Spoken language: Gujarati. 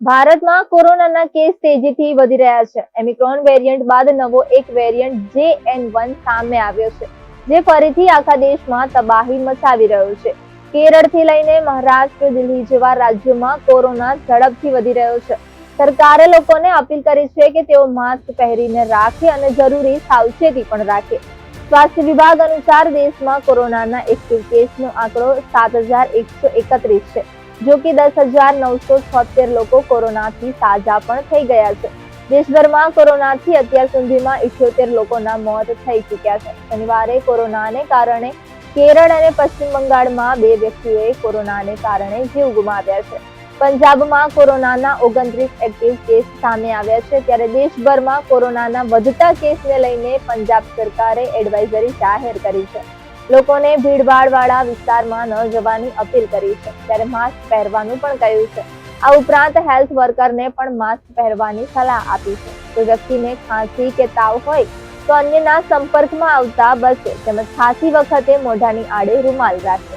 ભારતમાં કોરોનાના કેસ તેજીથી વધી રહ્યા છે. ઓમિક્રોન વેરિયન્ટ બાદ નવો એક વેરિયન્ટ JN1 સામે આવ્યો છે, જે ફરીથી આખા દેશમાં તબાહી મચાવી રહ્યો છે. કેરળથી લઈને મહારાષ્ટ્ર, દિલ્હી જેવા રાજ્યોમાં કોરોના ઝડપથી વધી રહ્યો છે. સરકારે લોકોને અપીલ કરી છે કે તેઓ માસ્ક પહેરીને રાખે અને જરૂરી સાવચેતી પણ રાખે. સ્વાસ્થ્ય વિભાગ અનુસાર દેશમાં કોરોનાના એક્ટિવ કેસનો આંકડો 7,131 છે. જો કે 10,976 લોકો કોરોનાથી સાજા પણ થઈ ગયા છે. દેશભરમાં કોરોનાથી અત્યાર સુધીમાં 78 લોકોના મોત થઈ ચૂક્યા છે. શનિવારે કોરોનાને કારણે કેરળ અને પશ્ચિમ બંગાળમાં 2 વ્યક્તિઓએ કોરોનાને કારણે જીવ ગુમાવ્યા છે. પંજાબમાં કોરોનાના 29 એક્ટિવ કેસ સામે આવ્યા છે, ત્યારે દેશભરમાં કોરોનાના વધતા કેસને લઈને પંજાબ સરકારે એડવાઇઝરી જાહેર કરી છે. લોકોને ભીડભાડવાળા વિસ્તારમાં ન જવાની અપીલ કરી છે, ત્યારે માસ્ક પહેરવાનું પણ કહ્યું છે. આ ઉપરાંત હેલ્થ વર્કરને પણ માસ્ક પહેરવાની સલાહ આપી છે. કોઈ વ્યક્તિને ખાંસી કે તાવ હોય તો અન્યના સંપર્કમાં આવતા બચે, તેમજ ખાંસી વખતે મોઢાની આડે રૂમાલ રાખે.